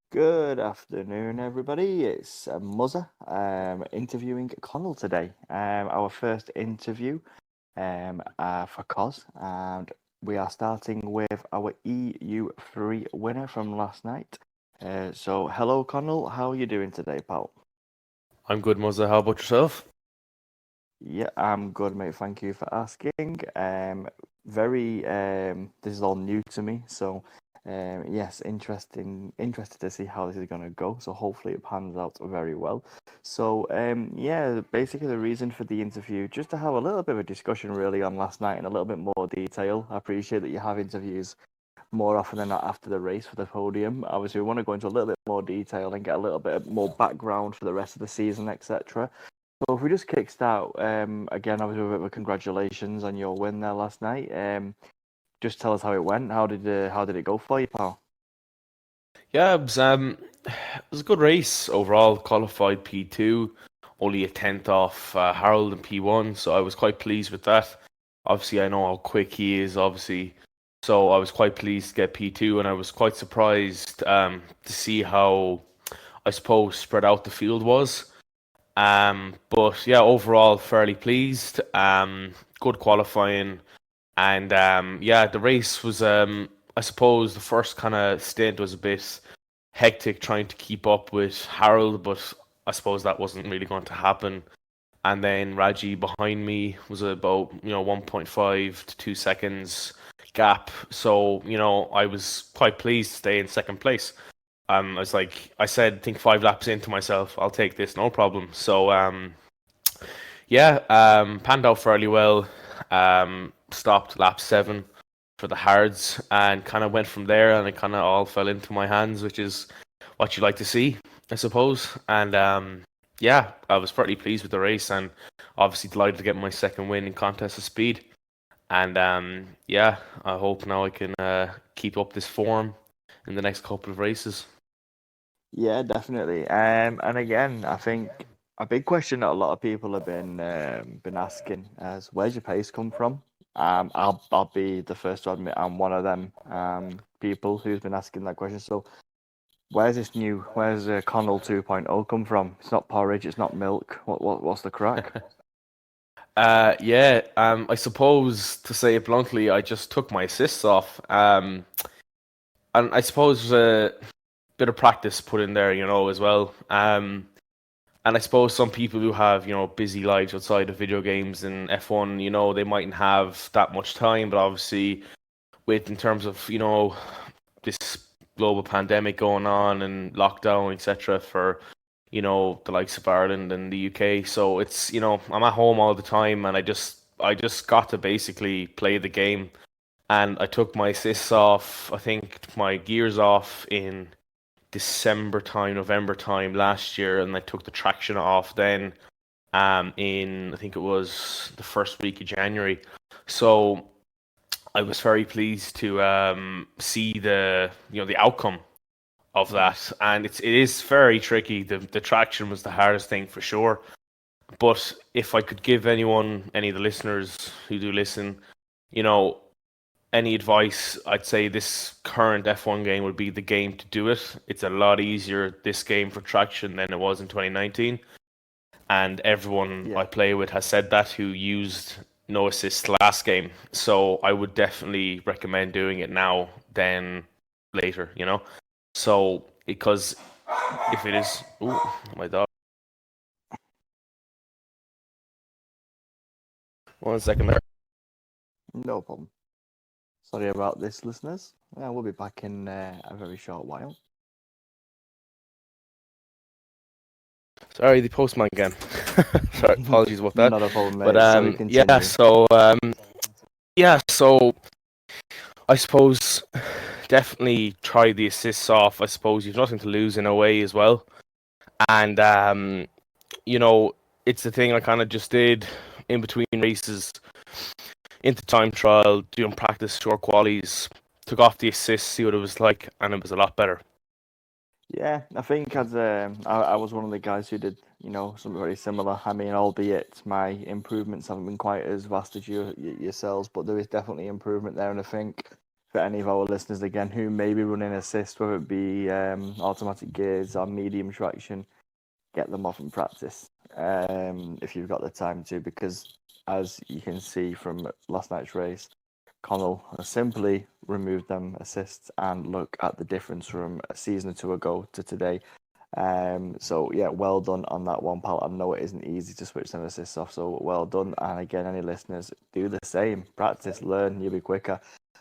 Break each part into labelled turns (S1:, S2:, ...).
S1: Good afternoon, everybody. It's Muzza interviewing Conall today. Our first interview for COS, and we are starting with our EU3 winner from last night. So, hello, Conall. How are you doing today, pal?
S2: I'm good, Muzza. How about yourself?
S1: Yeah, I'm good, mate. Thank you for asking. This is all new to me, so yes, interested to see how this is going to go. So hopefully it pans out very well. So yeah, basically the reason for the interview, just to have a little bit of a discussion really on last night in a little bit more detail. I appreciate that you have interviews more often than not after the race for the podium. Obviously, we want to go into a little bit more detail and get a little bit more background for the rest of the season, etc. So if we just kickstart, again, obviously, a bit of a congratulations on your win there last night. Just tell us how it went. How did it go for you, pal?
S2: Yeah, it was a good race overall. Qualified P2, only a tenth off Harold in P1, so I was quite pleased with that. Obviously, I know how quick he is, obviously, so I was quite pleased to get P2, and I was quite surprised to see how, I suppose, spread out the field was. But yeah, overall, fairly pleased. Good qualifying. And yeah, the race was, I suppose, the first kind of stint was a bit hectic trying to keep up with Harold, but I suppose that wasn't really going to happen. And then Raji behind me was about 1.5 to 2 seconds gap. So I was quite pleased to stay in second place. I was like, I said, I think 5 laps into myself, I'll take this, no problem. So yeah, panned out fairly well. Stopped lap 7 for the hards and kind of went from there, and it kind of all fell into my hands, which is what you like to see, I suppose. And yeah, I was pretty pleased with the race, and obviously delighted to get my second win in contest of speed. And yeah, I hope now I can keep up this form in the next couple of races.
S1: Yeah, definitely. And again, I think a big question that a lot of people have been asking is where's your pace come from? I'll be the first to admit I'm one of them people who's been asking that question. So where's Connell 2.0 come from? It's not porridge, it's not milk. What's the crack?
S2: Yeah, I suppose to say it bluntly, I just took my assists off. And I suppose a bit of practice put in there, as well. And I suppose some people who have, busy lives outside of video games and F1, they mightn't have that much time, but obviously with in terms of, this global pandemic going on and lockdown, etc., for the likes of Ireland and the UK. So it's I'm at home all the time, and I just got to basically play the game. And I took my assists off. I think my gears off in December time, November time last year, and I took the traction off then. In I think it was the first week of January. So I was very pleased to see the outcome of that, and it is very tricky. The traction was the hardest thing for sure. But if I could give any of the listeners who do listen, you know, any advice, I'd say this current F1 game would be the game to do it. It's a lot easier this game for traction than it was in 2019, and everyone
S1: Yeah.
S2: I play with has said that who used no assist last game. So I would definitely recommend doing it now than later. So because if it is, ooh, my dog. 1 second there.
S1: No problem. Sorry about this, listeners. Yeah, we'll be back in a very short while.
S2: Sorry, the postman again. Sorry, apologies about that.
S1: Not a problem,
S2: But
S1: mate. So we
S2: yeah.
S1: continue.
S2: So I suppose definitely try the assists off. I suppose you've nothing to lose in a way as well. And you know, it's the thing I kind of just did in between races, into time trial, doing practice short qualies, took off the assist, see what it was like, and it was a lot better.
S1: Yeah, I think I was one of the guys who did, something very similar. I mean, albeit my improvements haven't been quite as vast as yourselves, but there is definitely improvement there. And I think for any of our listeners again who may be running assist, whether it be automatic gears or medium traction, get them off in practice if you've got the time to, because as you can see from last night's race, Conall has simply removed them assists, and look at the difference from a season or two ago to today. So yeah, well done on that one, pal. I know it isn't easy to switch them assists off, so well done. And again, any listeners, do the same. Practice, learn, you'll be quicker.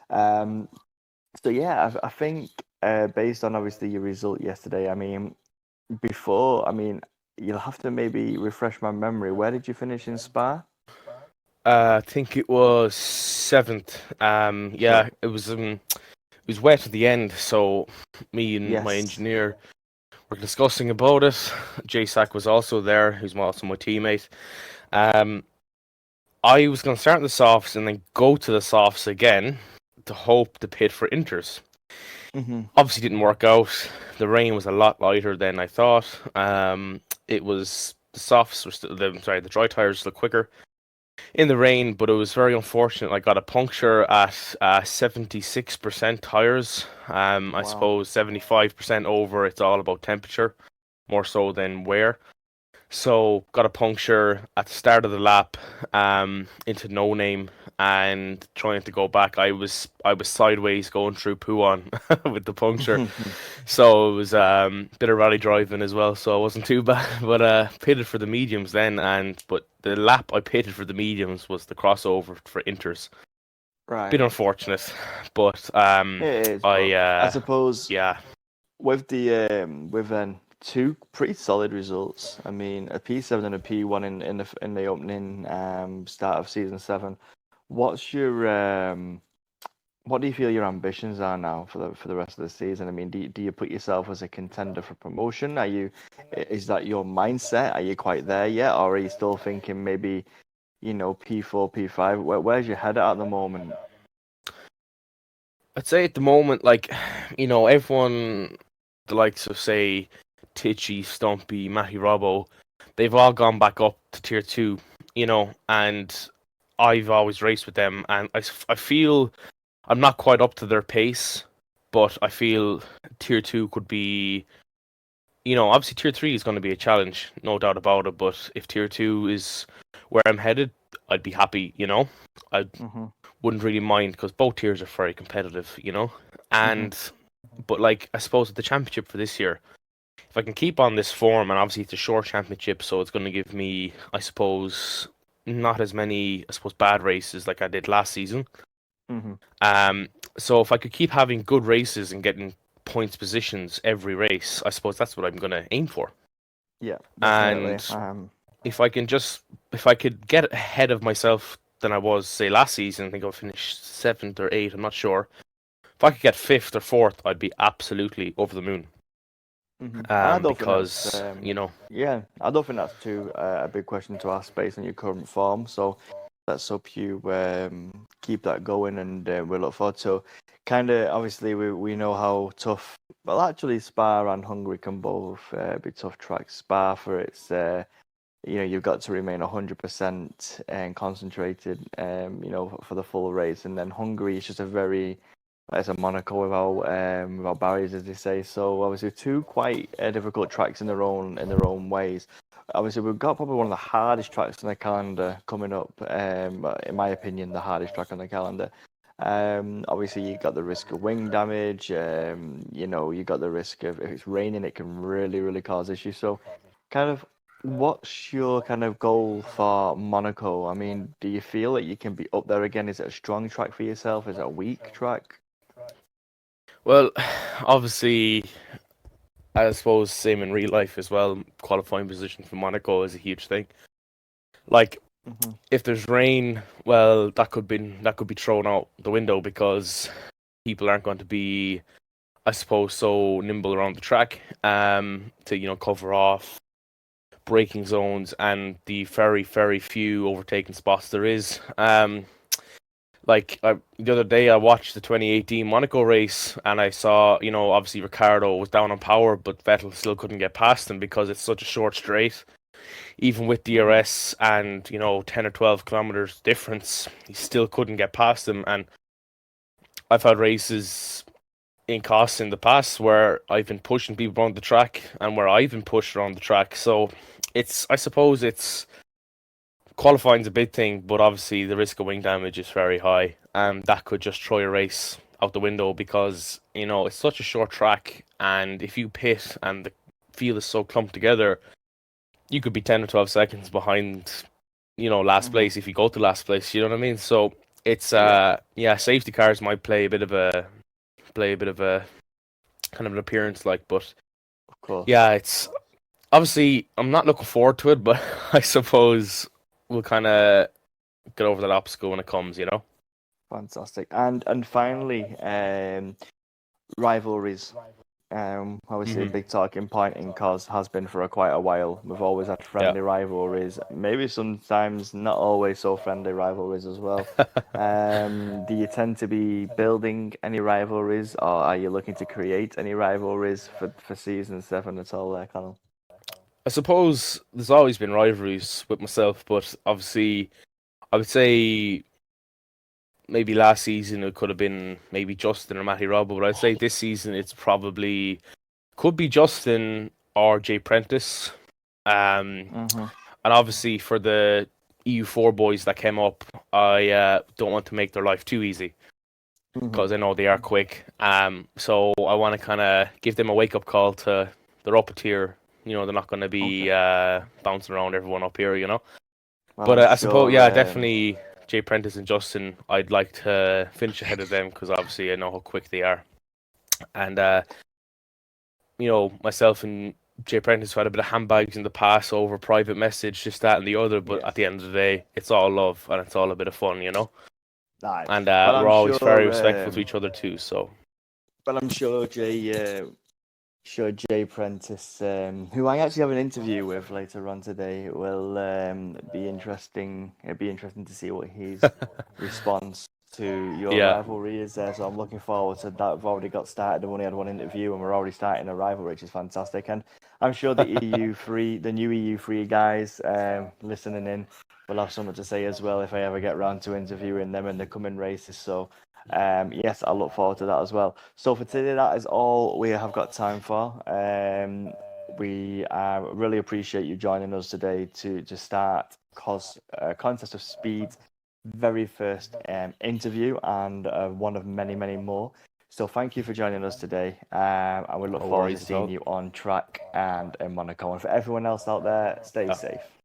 S1: So yeah, I think based on obviously your result yesterday, I mean, you'll have to maybe refresh my memory. Where did you finish in Spa?
S2: I think it was seventh. Yeah,
S1: Sure.
S2: it was wet at the end, so me and my
S1: Yes.
S2: engineer were discussing about it. JSAC was also there, who's also my teammate. Um, I was going to start the softs and then go to the softs again to hope to pit for inters.
S1: Mm-hmm.
S2: Obviously, didn't work out. The rain was a lot lighter than I thought. It was the softs were still, the dry tires were quicker in the rain, but it was very unfortunate. I got a puncture at 76% tires. I
S1: Wow.
S2: suppose 75% over. It's all about temperature, more so than wear. So got a puncture at the start of the lap, into no name, and trying to go back. I was sideways going through Puon with the puncture, so it was bit of rally driving as well. So it wasn't too bad, but pitted for the mediums then, but the lap I pitted for the mediums was the crossover for inters.
S1: Right.
S2: Bit unfortunate, but
S1: It is,
S2: I
S1: but I suppose
S2: yeah.
S1: with the two pretty solid results. I mean, a P7 and a P1 in the opening start of season 7. What's your what do you feel your ambitions are now for the rest of the season? I mean, do you put yourself as a contender for promotion? Is that your mindset? Are you quite there yet, or are you still thinking maybe, P4, P5? Where's your head at the moment?
S2: I'd say at the moment, like, everyone, the likes of, say, Titchy, Stumpy, Matty Robbo, they've all gone back up to tier 2, and I've always raced with them, and I feel I'm not quite up to their pace, but I feel tier 2 could be, obviously tier 3 is going to be a challenge, no doubt about it, but if tier 2 is where I'm headed, I'd be happy. I
S1: Hmm.
S2: wouldn't really mind because both tiers are very competitive.
S1: Hmm.
S2: And but like I suppose the championship for this year, if I can keep on this form, and obviously it's a short championship, so it's going to give me, I suppose, not as many, I suppose, bad races like I did last season.
S1: Hmm.
S2: Um, so if I could keep having good races and getting points positions every race, I suppose that's what I'm going to aim for.
S1: Yeah, definitely.
S2: And if I could get ahead of myself than I was, say, last season, I think I'll finish seventh or eighth, I'm not sure. If I could get fifth or fourth, I'd be absolutely over the moon.
S1: And I don't think that's
S2: Because,
S1: yeah, I don't think that's too a big question to ask based on your current form. So let's hope you keep that going, and we look forward to kind of obviously we know how tough. Well, actually, Spa and Hungary can both be tough tracks. Spa for its you've got to remain 100% and concentrated, for the full race. And then Hungary is just it's a Monaco without barriers, as they say. So obviously, two quite difficult tracks in their own ways. Obviously, we've got probably one of the hardest tracks on the calendar coming up. In my opinion, the hardest track on the calendar. Obviously, you got the risk of wing damage. You got the risk of if it's raining, it can really, really cause issues. So, kind of, what's your kind of goal for Monaco? I mean, do you feel that you can be up there again? Is it a strong track for yourself? Is it a weak track?
S2: well, obviously, I suppose same in real life as well. Qualifying position for Monaco is a huge thing. Like,
S1: Hmm.
S2: if there's rain, well, that could be thrown out the window because people aren't going to be, I suppose, so nimble around the track to cover off braking zones and the very very few overtaking spots there is. The other day, I watched the 2018 Monaco race, and I saw, obviously Ricardo was down on power, but Vettel still couldn't get past him because it's such a short straight. Even with
S1: Hmm.
S2: DRS and 10 or 12 kilometers difference, he still couldn't get past him. And I've had races in costs in the past where I've been pushing people around the track and where I've been pushed around the track. So I suppose it's qualifying's a big thing, but obviously the risk of wing damage is very high, and that could just throw your race out the window because it's such a short track, and if you pit and the field is so clumped together, you could be 10 or 12 seconds behind, last
S1: Hmm.
S2: place if you go to last place. You know what I mean? So it's
S1: Yeah,
S2: yeah, safety cars might play a bit of a kind of an appearance like, but
S1: of course.
S2: yeah, it's obviously I'm not looking forward to it, but I suppose we'll kind of get over that obstacle when it comes.
S1: Fantastic. And finally, rivalries. Obviously a
S2: Hmm.
S1: big talking point in COS has been for quite a while. We've always had
S2: Yeah.
S1: friendly rivalries, maybe sometimes not always so friendly rivalries as well. Do you tend to be building any rivalries, or are you looking to create any rivalries for season 7 at all there, Conall?
S2: I suppose there's always been rivalries with myself, but obviously I would say maybe last season it could have been maybe Justin or Matty Robbo, but I'd say this season it's probably could be Justin or Jay Prentice. Um,
S1: Mm-hmm.
S2: and obviously for the EU4 boys that came up, I don't want to make their life too easy
S1: Mm-hmm.
S2: because I know they are quick. So I want to kind of give them a wake up call to they're up a tier. They're not going to
S1: Okay.
S2: be bouncing around everyone up here.
S1: Well,
S2: But
S1: I'm
S2: I suppose,
S1: sure.
S2: yeah, definitely Jay Prentice and Justin. I'd like to finish ahead of them because obviously I know how quick they are. And myself and Jay Prentice had a bit of handbags in the past over private message, just that and the other. But
S1: Yes.
S2: at the end of the day, it's all love and it's all a bit of fun.
S1: Aye.
S2: And
S1: Well,
S2: we're
S1: I'm
S2: always very
S1: sure.
S2: respectful to each other too. So
S1: Well, I'm sure Jay. Sure, Jay Prentice, who I actually have an interview with later on today, will be interesting. It'd be interesting to see what his response to your
S2: yeah,
S1: rivalry is there. So I'm looking forward to that. We've already got started. I've only had one interview, and we're already starting a rivalry, which is fantastic. And I'm sure the new EU3 guys listening in, will have something to say as well if I ever get round to interviewing them in the coming races. So yes, I look forward to that as well. So for today, that is all we have got time for. We really appreciate you joining us today to start Contest of Speed very first interview and one of many, many more. So thank you for joining us today, and we look
S2: no
S1: forward to
S2: worries at
S1: seeing
S2: all.
S1: you on track and in Monaco. And for everyone else out there, stay
S2: Yeah.
S1: safe.